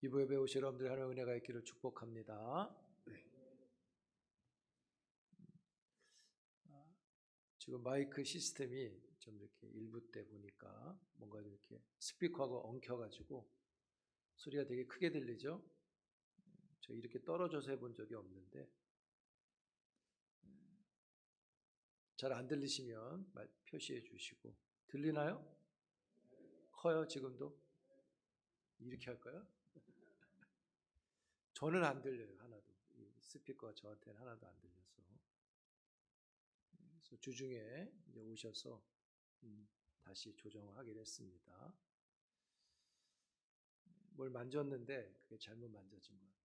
이부 예배 오신 여러분들 하나님의 은혜가 있기를 축복합니다. 지금 마이크 시스템이 좀 이렇게 일부 때 보니까 뭔가 이렇게 스피커하고 엉켜가지고 소리가 되게 크게 들리죠? 저 이렇게 떨어져서 해본 적이 없는데 잘 안 들리시면 표시해 주시고. 들리나요? 커요 지금도? 이렇게 할까요? 저는 안 들려요 하나도. 이 스피커가 저한테는 하나도 안 들려서. 그래서 주중에 이제 오셔서 다시 조정하기로 했습니다. 뭘 만졌는데 그게 잘못 만져진 것 같아요.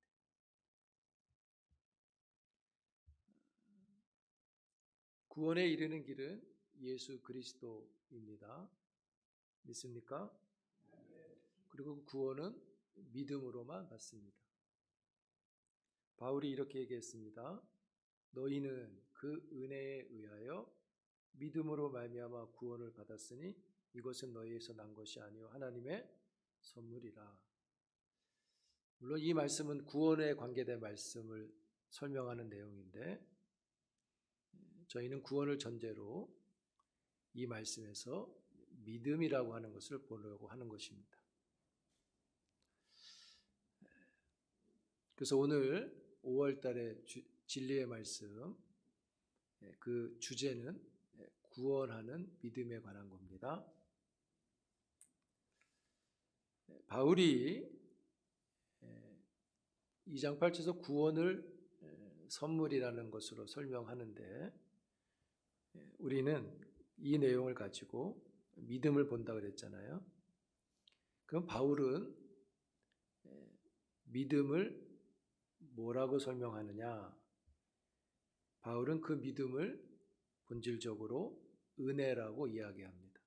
구원에 이르는 길은 예수 그리스도입니다. 믿습니까? 그리고 그 구원은 믿음으로만 받습니다. 바울이 이렇게 얘기했습니다. 너희는 그 은혜에 의하여 믿음으로 말미암아 구원을 받았으니 이것은 너희에서 난 것이 아니요 하나님의 선물이라. 물론 이 말씀은 구원에 관계된 말씀을 설명하는 내용인데 저희는 구원을 전제로 이 말씀에서 믿음이라고 하는 것을 보려고 하는 것입니다. 그래서 오늘 5월 달에 진리의 말씀, 그 주제는 구원하는 믿음에 관한 겁니다. 바울이 2장 8절에서 구원을 선물이라는 것으로 설명하는데 우리는 이 내용을 가지고 믿음을 본다 그랬잖아요. 그럼 바울은 믿음을 뭐라고 설명하느냐? 바울은 그 믿음을 본질적으로 은혜라고 이야기합니다.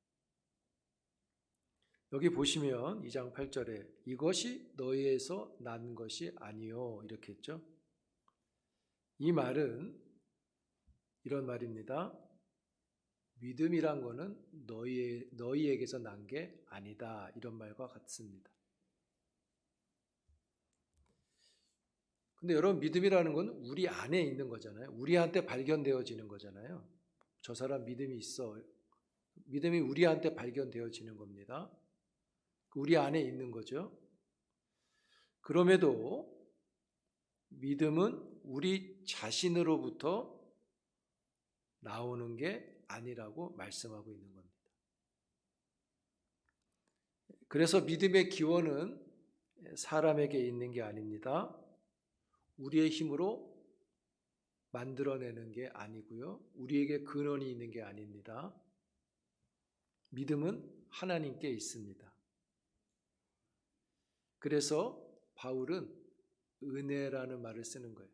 여기 보시면 2장 8절에 이것이 너희에서 난 것이 아니요 이렇게 했죠. 이 말은 이런 말입니다. 믿음이란 거는 너희에게서 난 게 아니다 이런 말과 같습니다. 근데 여러분 믿음이라는 건 우리 안에 있는 거잖아요. 우리한테 발견되어지는 거잖아요. 저 사람 믿음이 있어. 믿음이 우리한테 발견되어지는 겁니다. 우리 안에 있는 거죠. 그럼에도 믿음은 우리 자신으로부터 나오는 게 아니라고 말씀하고 있는 겁니다. 그래서 믿음의 기원은 사람에게 있는 게 아닙니다. 우리의 힘으로 만들어내는 게 아니고요. 우리에게 근원이 있는 게 아닙니다. 믿음은 하나님께 있습니다. 그래서 바울은 은혜라는 말을 쓰는 거예요.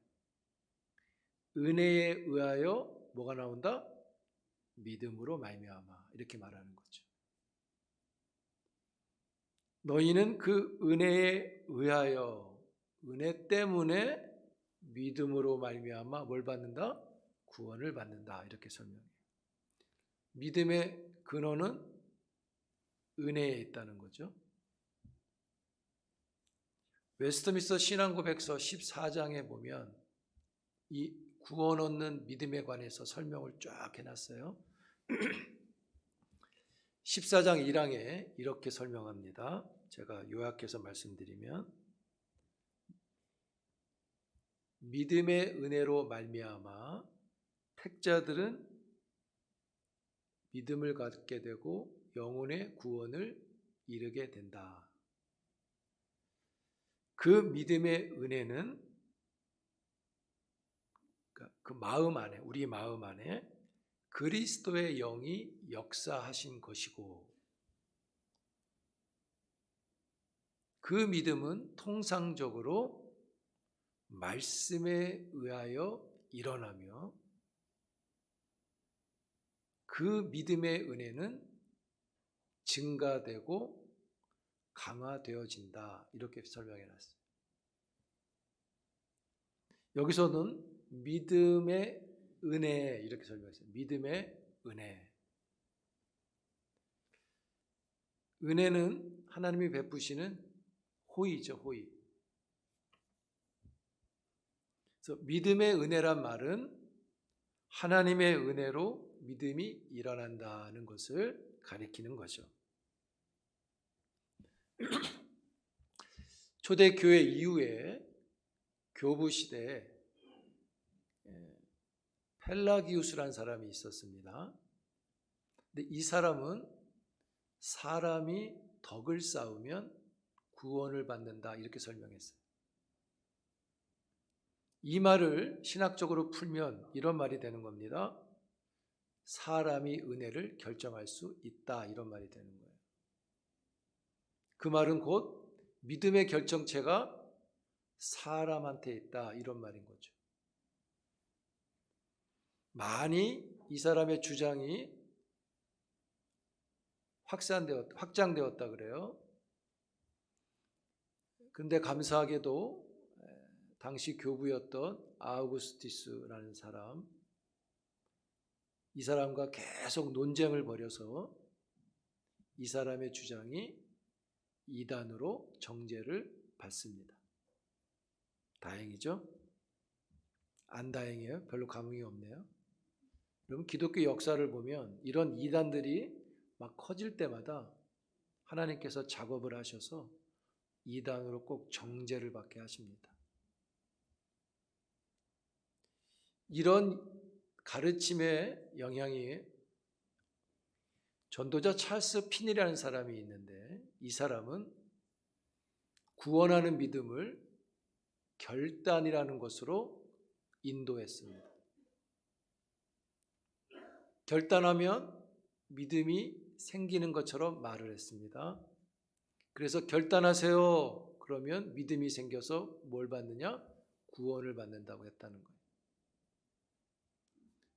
은혜에 의하여 뭐가 나온다? 믿음으로 말미암아 이렇게 말하는 거죠. 너희는 그 은혜에 의하여 은혜 때문에 믿음으로 말미암아 뭘 받는다? 구원을 받는다 이렇게 설명해요. 믿음의 근원은 은혜에 있다는 거죠. 웨스트민스터 신앙고백서 14장에 보면 이 구원 얻는 믿음에 관해서 설명을 쫙 해놨어요. 14장 1항에 이렇게 설명합니다. 제가 요약해서 말씀드리면 믿음의 은혜로 말미암아 택자들은 믿음을 갖게 되고 영혼의 구원을 이루게 된다. 그 믿음의 은혜는 그 마음 안에, 우리 마음 안에 그리스도의 영이 역사하신 것이고 그 믿음은 통상적으로 말씀에 의하여 일어나며 그 믿음의 은혜는 증가되고 강화되어진다 이렇게 설명해 놨어요. 여기서는 믿음의 은혜 이렇게 설명했어요. 믿음의 은혜. 은혜는 하나님이 베푸시는 호의죠, 호의. 그래서 믿음의 은혜란 말은 하나님의 은혜로 믿음이 일어난다는 것을 가리키는 거죠. 초대교회 이후에 교부 시대에 펠라기우스라는 사람이 있었습니다. 근데 이 사람은 사람이 덕을 쌓으면 구원을 받는다 이렇게 설명했어요. 이 말을 신학적으로 풀면 이런 말이 되는 겁니다. 사람이 은혜를 결정할 수 있다 이런 말이 되는 거예요. 그 말은 곧 믿음의 결정체가 사람한테 있다 이런 말인 거죠. 많이 이 사람의 주장이 확장되었다 그래요. 그런데 감사하게도 당시 교부였던 아우구스티스라는 사람, 이 사람과 계속 논쟁을 벌여서 이 사람의 주장이 이단으로 정죄를 받습니다. 다행이죠? 안 다행이에요? 별로 감흥이 없네요. 여러분 기독교 역사를 보면 이런 이단들이 막 커질 때마다 하나님께서 작업을 하셔서 이단으로 꼭 정죄를 받게 하십니다. 이런 가르침의 영향이 전도자 찰스 핀이라는 사람이 있는데 이 사람은 구원하는 믿음을 결단이라는 것으로 인도했습니다. 결단하면 믿음이 생기는 것처럼 말을 했습니다. 그래서 결단하세요. 그러면 믿음이 생겨서 뭘 받느냐? 구원을 받는다고 했다는 거예요.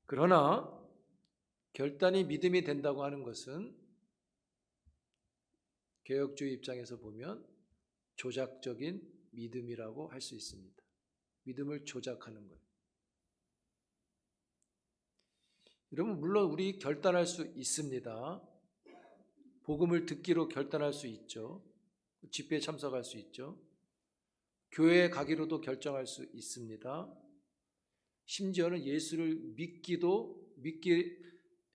그러나 결단이 믿음이 된다고 하는 것은 개혁주의 입장에서 보면 조작적인 믿음이라고 할 수 있습니다. 믿음을 조작하는 거예요. 여러분 물론 우리 결단할 수 있습니다. 복음을 듣기로 결단할 수 있죠. 집회에 참석할 수 있죠. 교회에 가기로도 결정할 수 있습니다. 심지어는 예수를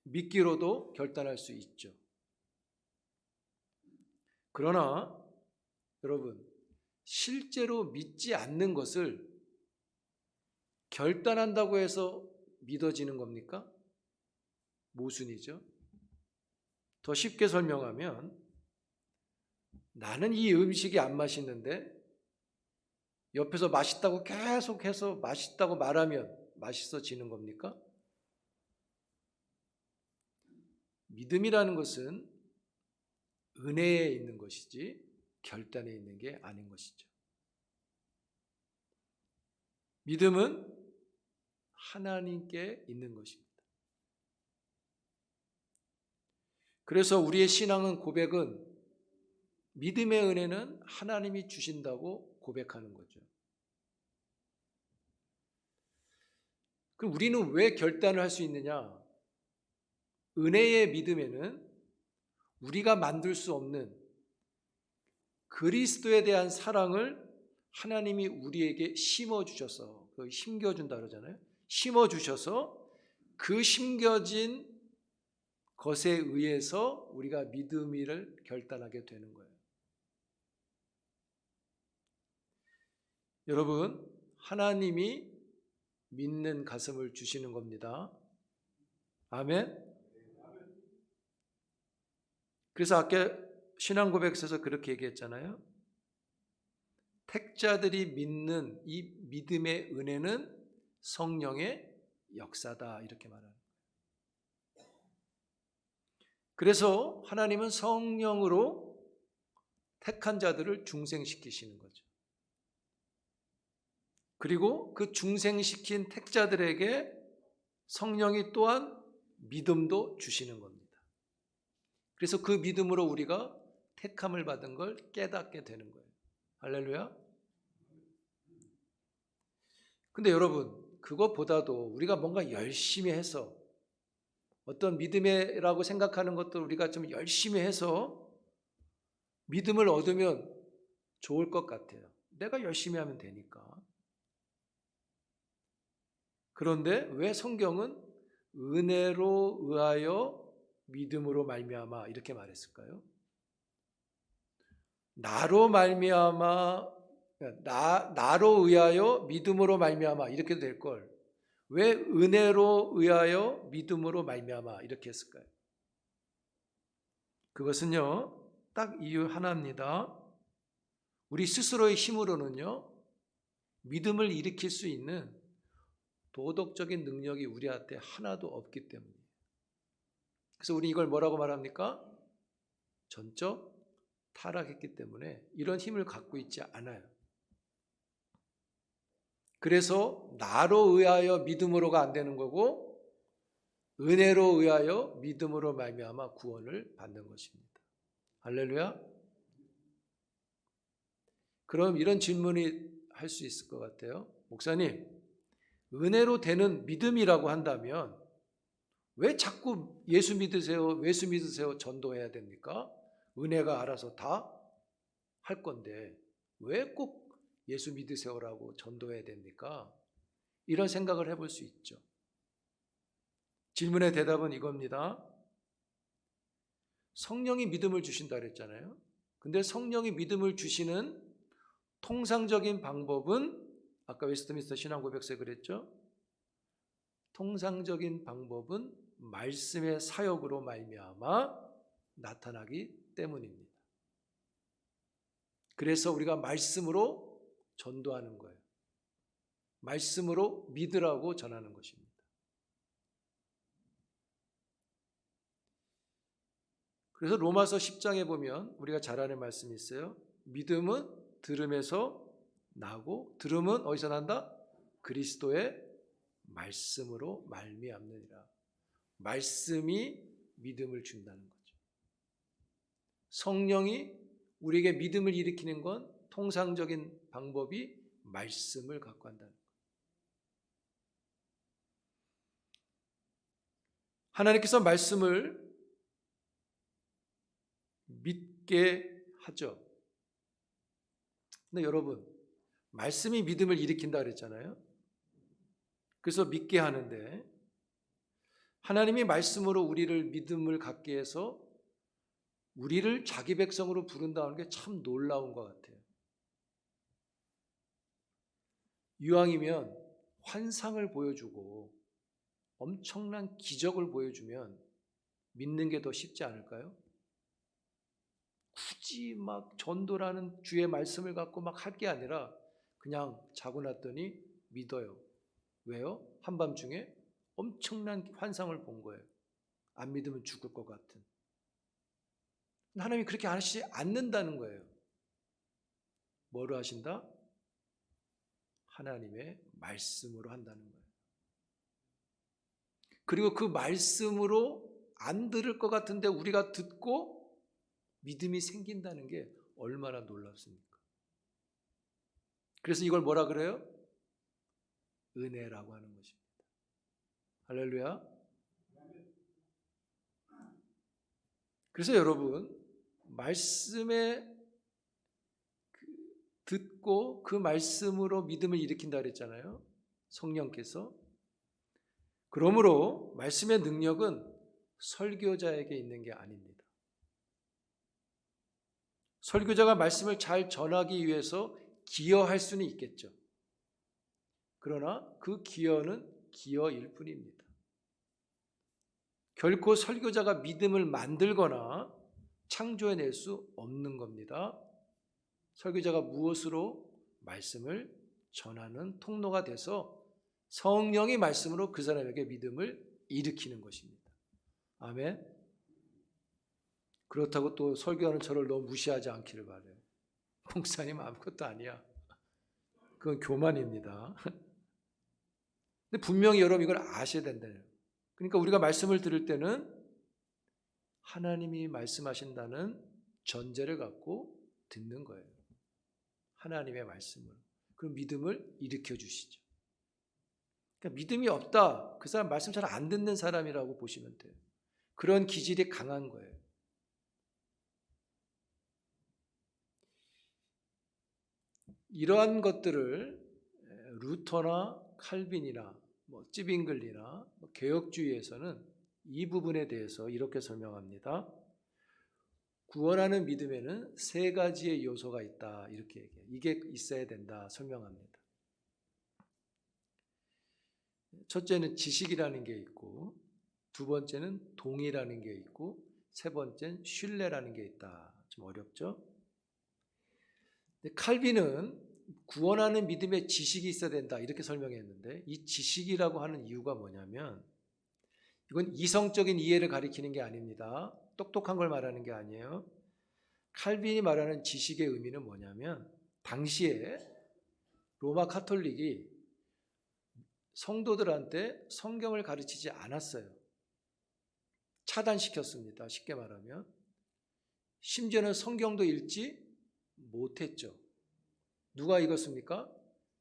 믿기로도 결단할 수 있죠. 그러나 여러분 실제로 믿지 않는 것을 결단한다고 해서 믿어지는 겁니까? 모순이죠. 더 쉽게 설명하면 나는 이 음식이 안 맛있는데 옆에서 맛있다고 계속해서 맛있다고 말하면 맛있어지는 겁니까? 믿음이라는 것은 은혜에 있는 것이지 결단에 있는 게 아닌 것이죠. 믿음은 하나님께 있는 것입니다. 그래서 우리의 신앙은 고백은 믿음의 은혜는 하나님이 주신다고 고백하는 거죠. 그럼 우리는 왜 결단을 할 수 있느냐? 은혜의 믿음에는 우리가 만들 수 없는 그리스도에 대한 사랑을 하나님이 우리에게 심어주셔서, 심겨준다 그러잖아요. 심어주셔서 그 심겨진 것에 의해서 우리가 믿음을 결단하게 되는 거예요. 여러분, 하나님이 믿는 가슴을 주시는 겁니다. 아멘. 그래서 아까 신앙 고백서에서 그렇게 얘기했잖아요. 택자들이 믿는 이 믿음의 은혜는 성령의 역사다 이렇게 말하는 거예요. 그래서 하나님은 성령으로 택한 자들을 중생시키시는 거죠. 그리고 그 중생시킨 택자들에게 성령이 또한 믿음도 주시는 겁니다. 그래서 그 믿음으로 우리가 택함을 받은 걸 깨닫게 되는 거예요. 할렐루야. 근데 여러분, 그것보다도 우리가 뭔가 열심히 해서 어떤 믿음이라고 생각하는 것도 우리가 좀 열심히 해서 믿음을 얻으면 좋을 것 같아요. 내가 열심히 하면 되니까. 그런데 왜 성경은 은혜로 의하여 믿음으로 말미암아 이렇게 말했을까요? 나로 말미암아 나로 의하여 믿음으로 말미암아 이렇게 될 걸 왜 은혜로 의하여 믿음으로 말미암아 이렇게 했을까요? 그것은요, 딱 이유 하나입니다. 우리 스스로의 힘으로는요, 믿음을 일으킬 수 있는 도덕적인 능력이 우리한테 하나도 없기 때문이에요. 그래서 우리 이걸 뭐라고 말합니까? 전적 타락했기 때문에 이런 힘을 갖고 있지 않아요. 그래서 나로 의하여 믿음으로가 안 되는 거고 은혜로 의하여 믿음으로 말미암아 구원을 받는 것입니다. 할렐루야. 그럼 이런 질문이 할 수 있을 것 같아요. 목사님, 은혜로 되는 믿음이라고 한다면 왜 자꾸 예수 믿으세요 전도해야 됩니까? 은혜가 알아서 다 할 건데 왜 꼭 예수 믿으세요라고 전도해야 됩니까? 이런 생각을 해볼 수 있죠. 질문의 대답은 이겁니다. 성령이 믿음을 주신다 그랬잖아요. 근데 성령이 믿음을 주시는 통상적인 방법은 아까 웨스트민스터 신앙고백서에 그랬죠. 통상적인 방법은 말씀의 사역으로 말미암아 나타나기 때문입니다. 그래서 우리가 말씀으로 전도하는 거예요. 말씀으로 믿으라고 전하는 것입니다. 그래서 로마서 10장에 보면 우리가 잘 아는 말씀이 있어요. 믿음은 들음에서 나고 들음은 어디서 난다? 그리스도의 말씀으로 말미암느니라. 말씀이 믿음을 준다는 거죠. 성령이 우리에게 믿음을 일으키는 건 통상적인 방법이 말씀을 갖고 한다는 거예요. 하나님께서 말씀을 믿게 하죠. 근데 여러분, 말씀이 믿음을 일으킨다 그랬잖아요. 그래서 믿게 하는데 하나님이 말씀으로 우리를 믿음을 갖게 해서 우리를 자기 백성으로 부른다는 게 참 놀라운 것 같아요. 이왕이면 환상을 보여주고 엄청난 기적을 보여주면 믿는 게 더 쉽지 않을까요? 굳이 막 전도라는 주의 말씀을 갖고 막 할 게 아니라 그냥 자고 났더니 믿어요. 왜요? 한밤중에 엄청난 환상을 본 거예요. 안 믿으면 죽을 것 같은. 하나님이 그렇게 하시지 않는다는 거예요. 뭐로 하신다? 하나님의 말씀으로 한다는 거예요. 그리고 그 말씀으로 안 들을 것 같은데 우리가 듣고 믿음이 생긴다는 게 얼마나 놀랍습니까? 그래서 이걸 뭐라 그래요? 은혜라고 하는 것입니다. 할렐루야. 그래서 여러분, 말씀에 듣고 그 말씀으로 믿음을 일으킨다 그랬잖아요. 성령께서. 그러므로 말씀의 능력은 설교자에게 있는 게 아닙니다. 설교자가 말씀을 잘 전하기 위해서 기여할 수는 있겠죠. 그러나 그 기여는 기여일 뿐입니다. 결코 설교자가 믿음을 만들거나 창조해낼 수 없는 겁니다. 설교자가 무엇으로 말씀을 전하는 통로가 돼서 성령이 말씀으로 그 사람에게 믿음을 일으키는 것입니다. 아멘. 그렇다고 또 설교하는 저를 너무 무시하지 않기를 바라요. 목사님 아무것도 아니야. 그건 교만입니다. 근데 분명히 여러분 이걸 아셔야 된다요. 그러니까 우리가 말씀을 들을 때는 하나님이 말씀하신다는 전제를 갖고 듣는 거예요. 하나님의 말씀을. 그럼 믿음을 일으켜 주시죠. 그러니까 믿음이 없다. 그 사람 말씀 잘 안 듣는 사람이라고 보시면 돼요. 그런 기질이 강한 거예요. 이러한 것들을 루터나 칼빈이나 찌빙글리나 개혁주의에서는 이 부분에 대해서 이렇게 설명합니다. 구원하는 믿음에는 세 가지의 요소가 있다. 이렇게 얘기해요. 이게 있어야 된다. 설명합니다. 첫째는 지식이라는 게 있고, 두 번째는 동의라는 게 있고, 세 번째는 신뢰라는 게 있다. 좀 어렵죠? 근데 칼빈은 구원하는 믿음에 지식이 있어야 된다. 이렇게 설명했는데, 이 지식이라고 하는 이유가 뭐냐면, 이건 이성적인 이해를 가리키는 게 아닙니다. 똑똑한 걸 말하는 게 아니에요. 칼빈이 말하는 지식의 의미는 뭐냐면, 당시에 로마 카톨릭이 성도들한테 성경을 가르치지 않았어요. 차단시켰습니다. 쉽게 말하면. 심지어는 성경도 읽지 못했죠. 누가 읽었습니까?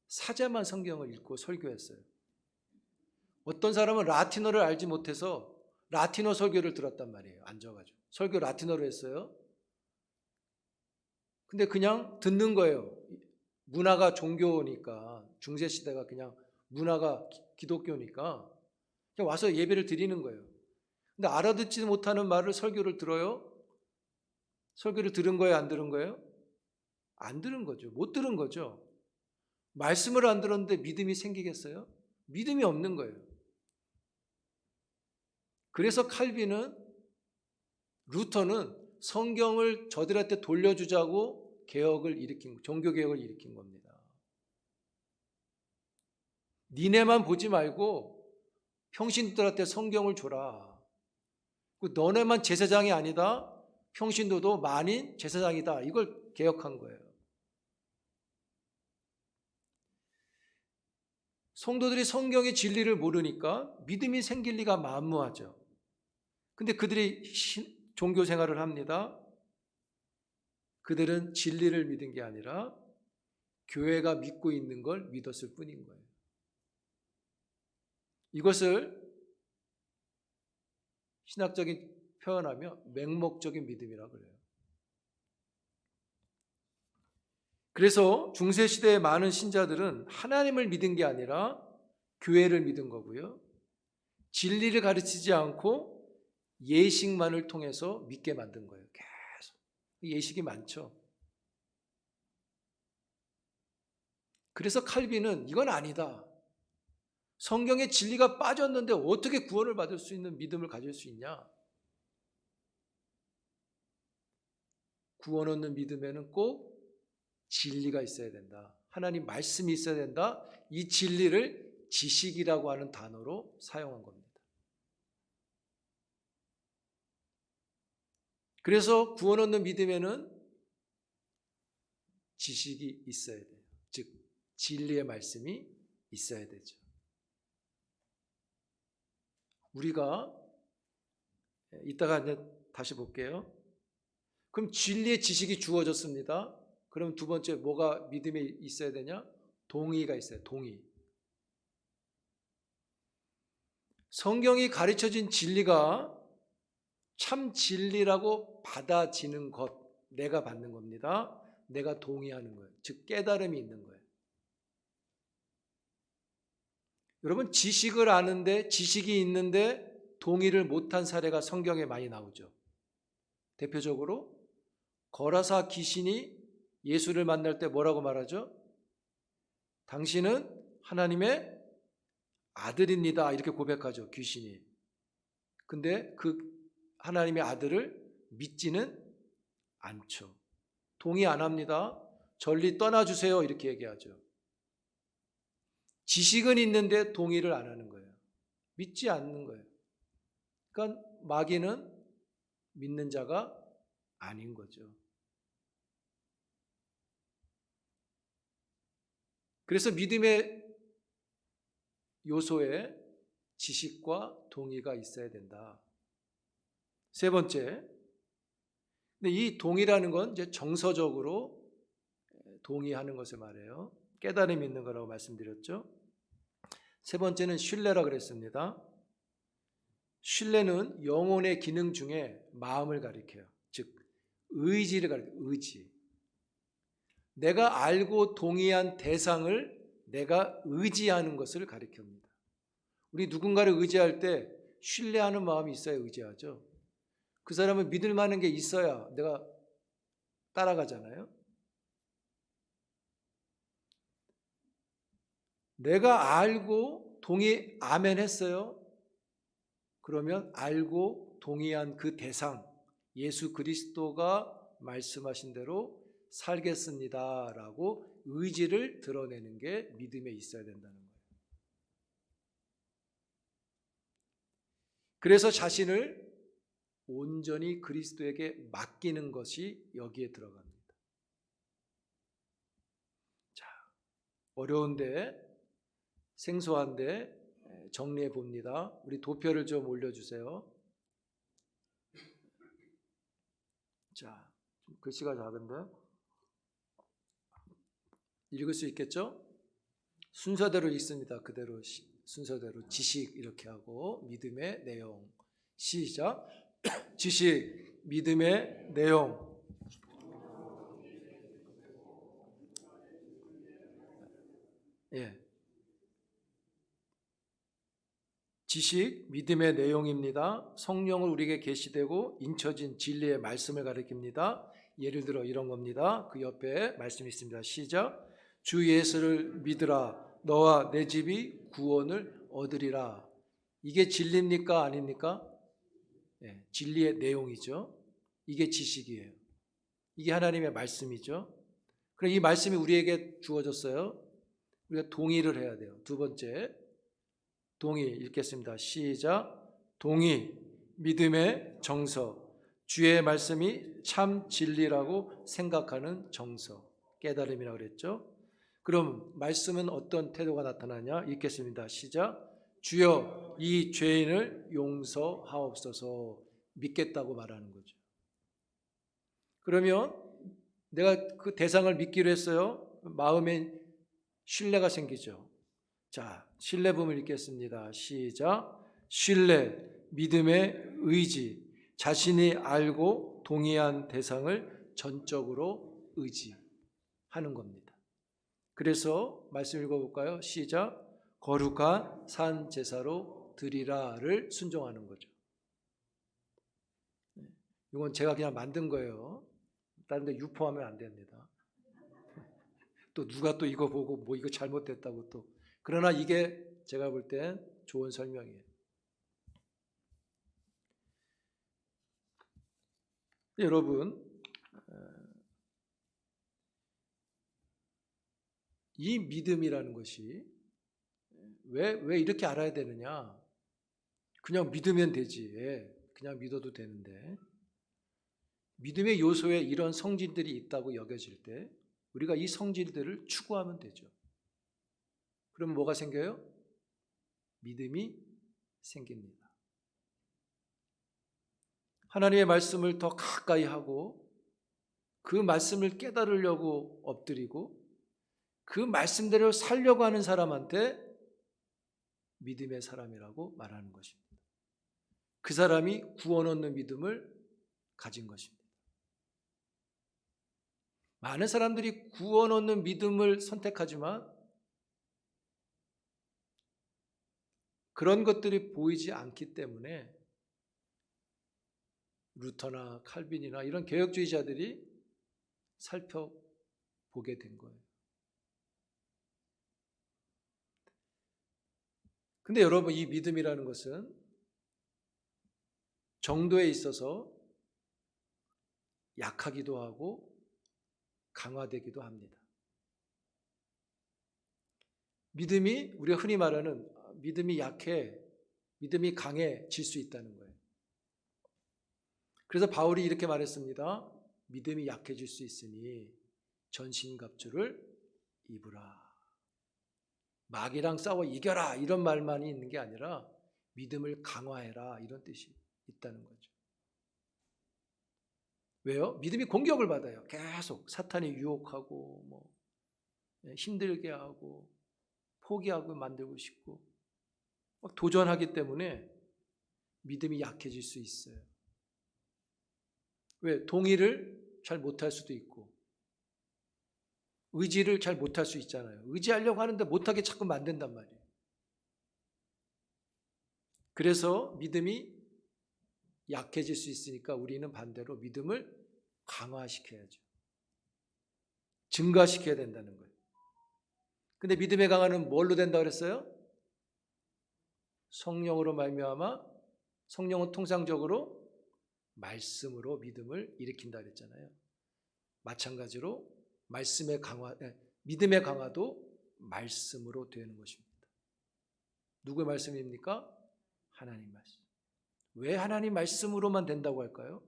사제만 성경을 읽고 설교했어요. 어떤 사람은 라틴어를 알지 못해서 라틴어 설교를 들었단 말이에요. 앉아가지고. 설교 라틴어로 했어요. 근데 그냥 듣는 거예요. 문화가 종교니까, 중세시대가 그냥 문화가 기독교니까 그냥 와서 예배를 드리는 거예요. 근데 알아듣지 못하는 말을 설교를 들어요? 설교를 들은 거예요? 안 들은 거예요? 안 들은 거죠. 못 들은 거죠. 말씀을 안 들었는데 믿음이 생기겠어요? 믿음이 없는 거예요. 그래서 칼빈은, 루터는 성경을 저들한테 돌려주자고 종교개혁을 일으킨 겁니다. 니네만 보지 말고 평신도들한테 성경을 줘라. 너네만 제사장이 아니다. 평신도도 만인 제사장이다. 이걸 개혁한 거예요. 성도들이 성경의 진리를 모르니까 믿음이 생길 리가 만무하죠. 근데 그들이 종교 생활을 합니다. 그들은 진리를 믿은 게 아니라 교회가 믿고 있는 걸 믿었을 뿐인 거예요. 이것을 신학적인 표현하며 맹목적인 믿음이라고 그래요. 그래서 중세시대의 많은 신자들은 하나님을 믿은 게 아니라 교회를 믿은 거고요. 진리를 가르치지 않고 예식만을 통해서 믿게 만든 거예요. 계속. 예식이 많죠. 그래서 칼빈은 이건 아니다. 성경의 진리가 빠졌는데 어떻게 구원을 받을 수 있는 믿음을 가질 수 있냐? 구원 얻는 믿음에는 꼭 진리가 있어야 된다. 하나님 말씀이 있어야 된다. 이 진리를 지식이라고 하는 단어로 사용한 겁니다. 그래서 구원 얻는 믿음에는 지식이 있어야 돼요. 즉 진리의 말씀이 있어야 되죠. 우리가 이따가 이제 다시 볼게요. 그럼 진리의 지식이 주어졌습니다. 그럼 두 번째 뭐가 믿음에 있어야 되냐? 동의가 있어요. 동의. 성경이 가르쳐진 진리가 참 진리라고 받아지는 것, 내가 받는 겁니다. 내가 동의하는 거예요. 즉 깨달음이 있는 거예요. 여러분 지식을 아는데 지식이 있는데 동의를 못한 사례가 성경에 많이 나오죠. 대표적으로 거라사 귀신이 예수를 만날 때 뭐라고 말하죠? 당신은 하나님의 아들입니다. 이렇게 고백하죠. 귀신이. 근데 그 하나님의 아들을 믿지는 않죠. 동의 안 합니다. 전리 떠나주세요. 이렇게 얘기하죠. 지식은 있는데 동의를 안 하는 거예요. 믿지 않는 거예요. 그러니까 마귀는 믿는 자가 아닌 거죠. 그래서 믿음의 요소에 지식과 동의가 있어야 된다. 세 번째, 근데 이 동의라는 건 이제 정서적으로 동의하는 것을 말해요. 깨달음이 있는 거라고 말씀드렸죠. 세 번째는 신뢰라 그랬습니다. 신뢰는 영혼의 기능 중에 마음을 가리켜요. 즉 의지를 가리켜요. 의지. 내가 알고 동의한 대상을 내가 의지하는 것을 가리킵니다. 우리 누군가를 의지할 때 신뢰하는 마음이 있어야 의지하죠. 그 사람은 믿을 만한 게 있어야 내가 따라가잖아요. 내가 알고 아멘 했어요. 그러면 알고 동의한 그 대상, 예수 그리스도가 말씀하신 대로 살겠습니다라고 의지를 드러내는 게 믿음에 있어야 된다는 거예요. 그래서 자신을 온전히 그리스도에게 맡기는 것이 여기에 들어갑니다. 자, 어려운데 생소한데 정리해 봅니다. 우리 도표를 좀 올려주세요. 자, 좀 글씨가 작은데 읽을 수 있겠죠? 순서대로 읽습니다. 그대로 순서대로 지식 이렇게 하고 믿음의 내용. 시작. 지식, 믿음의 내용. 예. 지식, 믿음의 내용입니다. 성령을 우리에게 계시되고 인쳐진 진리의 말씀을 가리킵니다. 예를 들어 이런 겁니다. 그 옆에 말씀이 있습니다. 시작. 주 예수를 믿으라. 너와 내 집이 구원을 얻으리라. 이게 진리입니까? 아닙니까? 예, 진리의 내용이죠. 이게 지식이에요. 이게 하나님의 말씀이죠. 그럼 이 말씀이 우리에게 주어졌어요. 우리가 동의를 해야 돼요. 두 번째, 동의 읽겠습니다. 시작. 동의, 믿음의 정서, 주의 말씀이 참 진리라고 생각하는 정서, 깨달음이라고 그랬죠. 그럼 말씀은 어떤 태도가 나타나냐? 읽겠습니다. 시작. 주여 이 죄인을 용서하옵소서. 믿겠다고 말하는 거죠. 그러면 내가 그 대상을 믿기로 했어요. 마음에 신뢰가 생기죠. 자, 신뢰범을 읽겠습니다. 시작. 신뢰, 믿음의 의지, 자신이 알고 동의한 대상을 전적으로 의지하는 겁니다. 그래서 말씀 읽어볼까요? 시작. 거룩한 산 제사로 드리라를 순종하는 거죠. 이건 제가 그냥 만든 거예요. 다른 데 유포하면 안 됩니다. 또 누가 또 이거 보고 뭐 이거 잘못됐다고 또. 그러나 이게 제가 볼 땐 좋은 설명이에요. 여러분, 이 믿음이라는 것이 왜 이렇게 알아야 되느냐? 그냥 믿으면 되지. 그냥 믿어도 되는데. 믿음의 요소에 이런 성질들이 있다고 여겨질 때 우리가 이 성질들을 추구하면 되죠. 그럼 뭐가 생겨요? 믿음이 생깁니다. 하나님의 말씀을 더 가까이 하고 그 말씀을 깨달으려고 엎드리고 그 말씀대로 살려고 하는 사람한테 믿음의 사람이라고 말하는 것입니다. 그 사람이 구원 얻는 믿음을 가진 것입니다. 많은 사람들이 구원 얻는 믿음을 선택하지만 그런 것들이 보이지 않기 때문에 루터나 칼빈이나 이런 개혁주의자들이 살펴보게 된 거예요. 근데 여러분, 이 믿음이라는 것은 정도에 있어서 약하기도 하고 강화되기도 합니다. 믿음이 우리가 흔히 말하는 믿음이 약해, 믿음이 강해질 수 있다는 거예요. 그래서 바울이 이렇게 말했습니다. 믿음이 약해질 수 있으니 전신갑주를 입으라. 마귀랑 싸워 이겨라 이런 말만이 있는 게 아니라 믿음을 강화해라 이런 뜻이 있다는 거죠. 왜요? 믿음이 공격을 받아요. 계속 사탄이 유혹하고 뭐 힘들게 하고 포기하고 만들고 싶고 도전하기 때문에 믿음이 약해질 수 있어요. 왜? 동의를 잘 못할 수도 있고 의지를 잘 못할 수 있잖아요. 의지하려고 하는데 못하게 자꾸 만든단 말이에요. 그래서 믿음이 약해질 수 있으니까 우리는 반대로 믿음을 강화시켜야죠. 증가시켜야 된다는 거예요. 근데 믿음의 강화는 뭘로 된다 그랬어요? 성령으로 말미암아, 성령은 통상적으로 말씀으로 믿음을 일으킨다 그랬잖아요. 마찬가지로 말씀의 강화, 믿음의 강화도 말씀으로 되는 것입니다. 누구의 말씀입니까? 하나님 말씀. 왜 하나님 말씀으로만 된다고 할까요?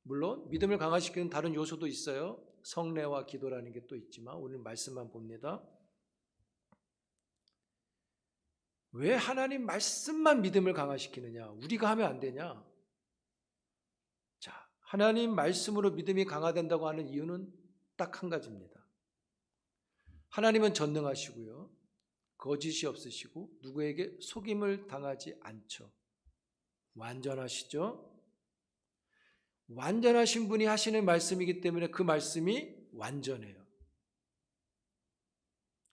물론 믿음을 강화시키는 다른 요소도 있어요. 성례와 기도라는 게 또 있지만 오늘 말씀만 봅니다. 왜 하나님 말씀만 믿음을 강화시키느냐? 우리가 하면 안 되냐? 자, 하나님 말씀으로 믿음이 강화된다고 하는 이유는 딱 한 가지입니다. 하나님은 전능하시고요. 거짓이 없으시고 누구에게 속임을 당하지 않죠. 완전하시죠? 완전하신 분이 하시는 말씀이기 때문에 그 말씀이 완전해요.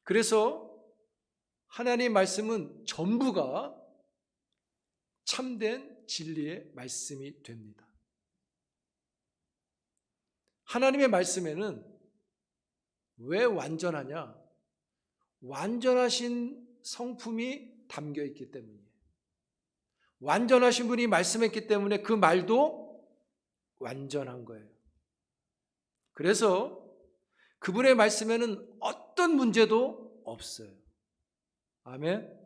그래서 하나님의 말씀은 전부가 참된 진리의 말씀이 됩니다. 하나님의 말씀에는 왜 완전하냐? 완전하신 성품이 담겨 있기 때문이에요. 완전하신 분이 말씀했기 때문에 그 말도 완전한 거예요. 그래서 그분의 말씀에는 어떤 문제도 없어요. 아멘.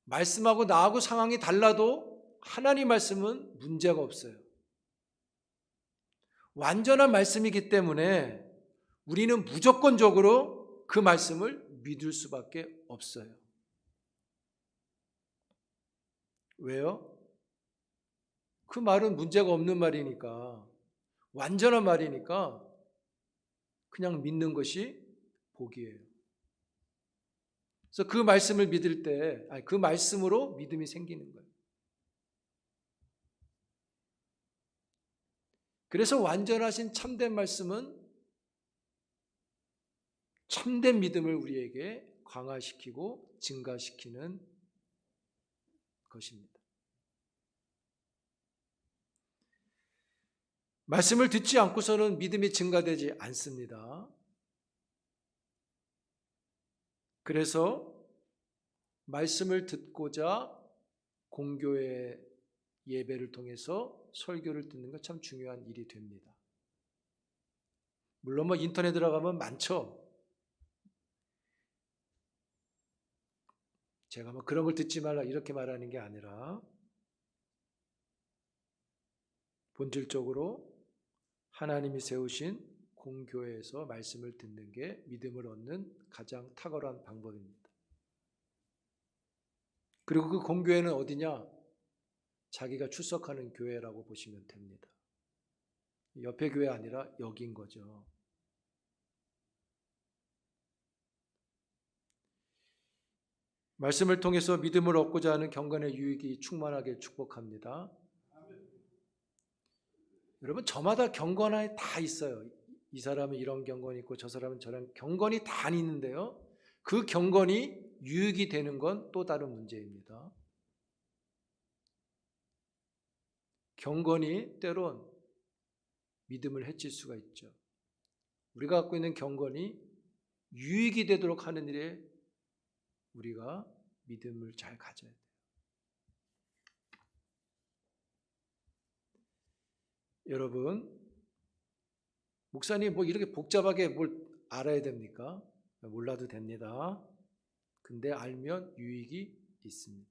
말씀하고 나하고 상황이 달라도 하나님 말씀은 문제가 없어요. 완전한 말씀이기 때문에 우리는 무조건적으로 그 말씀을 믿을 수밖에 없어요. 왜요? 그 말은 문제가 없는 말이니까, 완전한 말이니까 그냥 믿는 것이 복이에요. 그래서 그 말씀을 믿을 때, 그 말씀으로 믿음이 생기는 거예요. 그래서 완전하신 참된 말씀은 참된 믿음을 우리에게 강화시키고 증가시키는 것입니다. 말씀을 듣지 않고서는 믿음이 증가되지 않습니다. 그래서 말씀을 듣고자 공교회 예배를 통해서 설교를 듣는 것 참 중요한 일이 됩니다. 물론 인터넷 들어가면 많죠. 제가 그런 걸 듣지 말라 이렇게 말하는 게 아니라 본질적으로 하나님이 세우신 공교회에서 말씀을 듣는 게 믿음을 얻는 가장 탁월한 방법입니다. 그리고 그 공교회는 어디냐? 자기가 출석하는 교회라고 보시면 됩니다. 옆에 교회 아니라 여기인 거죠. 말씀을 통해서 믿음을 얻고자 하는 경건의 유익이 충만하게 축복합니다. 여러분, 저마다 경건이 다 있어요. 이 사람은 이런 경건이 있고 저 사람은 저런 경건이 다 있는데요. 그 경건이 유익이 되는 건 또 다른 문제입니다. 경건이 때론 믿음을 해칠 수가 있죠. 우리가 갖고 있는 경건이 유익이 되도록 하는 일에 우리가 믿음을 잘 가져야 돼요. 여러분, 목사님 이렇게 복잡하게 뭘 알아야 됩니까? 몰라도 됩니다. 근데 알면 유익이 있습니다.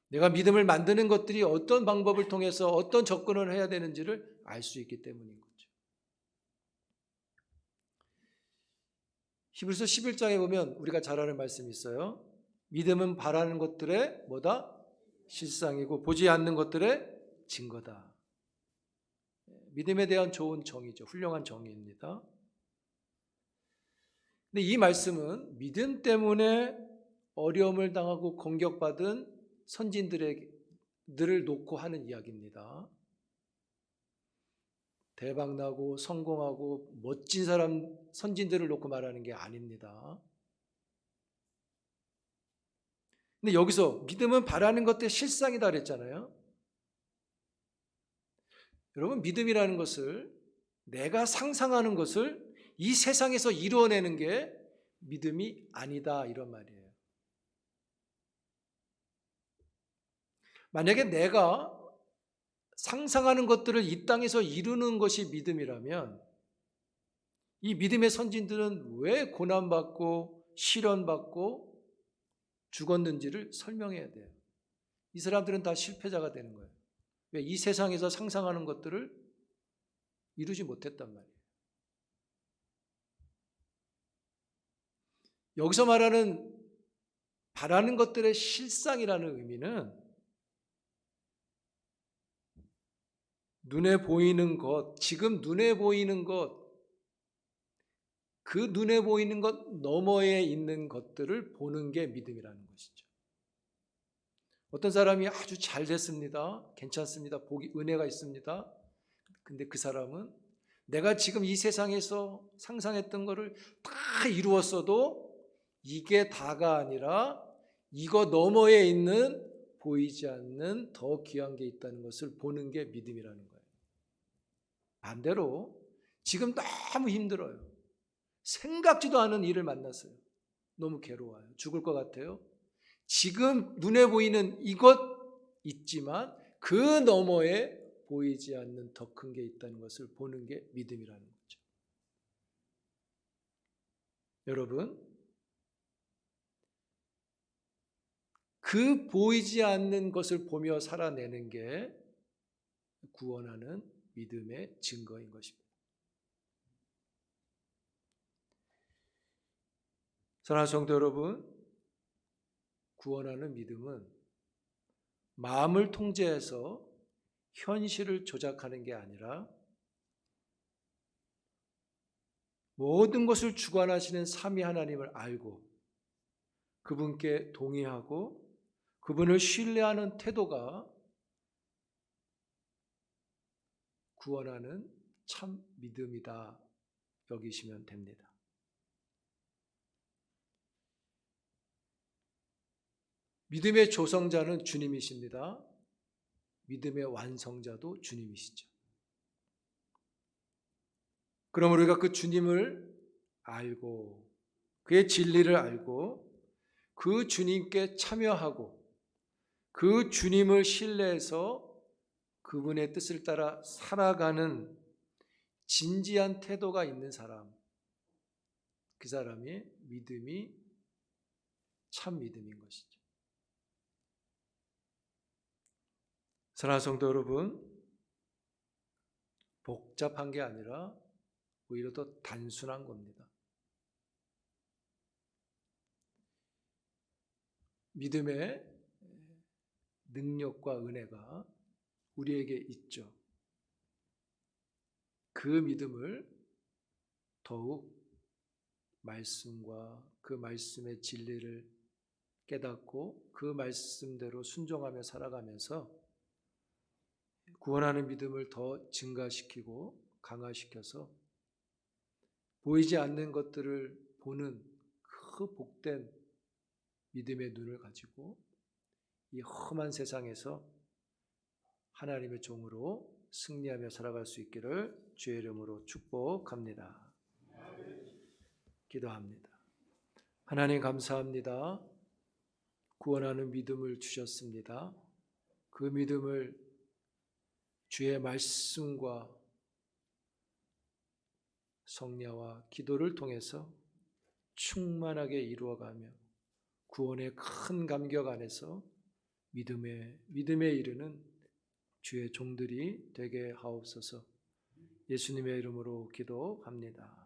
내가 믿음을 만드는 것들이 어떤 방법을 통해서 어떤 접근을 해야 되는지를 알 수 있기 때문인 거죠. 히브리서 11장에 보면 우리가 잘 아는 말씀이 있어요. 믿음은 바라는 것들의 뭐다? 실상이고 보지 않는 것들의 증거다. 믿음에 대한 좋은 정의죠. 훌륭한 정의입니다. 근데 이 말씀은 믿음 때문에 어려움을 당하고 공격받은 선진들을 놓고 하는 이야기입니다. 대박나고 성공하고 멋진 사람 선진들을 놓고 말하는 게 아닙니다. 근데 여기서 믿음은 바라는 것들의 실상이다 그랬잖아요. 여러분, 믿음이라는 것을, 내가 상상하는 것을 이 세상에서 이루어내는 게 믿음이 아니다, 이런 말이에요. 만약에 내가 상상하는 것들을 이 땅에서 이루는 것이 믿음이라면 이 믿음의 선진들은 왜 고난받고 시련받고 죽었는지를 설명해야 돼요. 이 사람들은 다 실패자가 되는 거예요. 왜? 이 세상에서 상상하는 것들을 이루지 못했단 말이에요. 여기서 말하는 바라는 것들의 실상이라는 의미는 눈에 보이는 것, 지금 눈에 보이는 것, 그 눈에 보이는 것 너머에 있는 것들을 보는 게 믿음이라는 것이죠. 어떤 사람이 아주 잘 됐습니다. 괜찮습니다. 복이, 은혜가 있습니다. 근데 그 사람은 내가 지금 이 세상에서 상상했던 것을 다 이루었어도 이게 다가 아니라 이거 너머에 있는 보이지 않는 더 귀한 게 있다는 것을 보는 게 믿음이라는 거예요. 반대로 지금 너무 힘들어요. 생각지도 않은 일을 만났어요. 너무 괴로워요. 죽을 것 같아요. 지금 눈에 보이는 이것 있지만 그 너머에 보이지 않는 더 큰 게 있다는 것을 보는 게 믿음이라는 거죠. 여러분, 그 보이지 않는 것을 보며 살아내는 게 구원하는 믿음의 증거인 것입니다. 사랑하는 성도 여러분, 구원하는 믿음은 마음을 통제해서 현실을 조작하는 게 아니라 모든 것을 주관하시는 삼위 하나님을 알고 그분께 동의하고 그분을 신뢰하는 태도가 구원하는 참 믿음이다 여기시면 됩니다. 믿음의 조성자는 주님이십니다. 믿음의 완성자도 주님이시죠. 그럼 우리가 그 주님을 알고 그의 진리를 알고 그 주님께 참여하고 그 주님을 신뢰해서 그분의 뜻을 따라 살아가는 진지한 태도가 있는 사람, 그 사람의 믿음이 참 믿음인 것이죠. 사랑하는 성도 여러분, 복잡한 게 아니라 오히려 더 단순한 겁니다. 믿음의 능력과 은혜가 우리에게 있죠. 그 믿음을 더욱 말씀과 그 말씀의 진리를 깨닫고 그 말씀대로 순종하며 살아가면서 구원하는 믿음을 더 증가시키고 강화시켜서 보이지 않는 것들을 보는 그 복된 믿음의 눈을 가지고 이 험한 세상에서 하나님의 종으로 승리하며 살아갈 수 있기를 주의 이름으로 축복합니다. 기도합니다. 하나님 감사합니다. 구원하는 믿음을 주셨습니다. 그 믿음을 주의 말씀과 성례와 기도를 통해서 충만하게 이루어가며 구원의 큰 감격 안에서 믿음에 이르는 주의 종들이 되게 하옵소서. 예수님의 이름으로 기도합니다.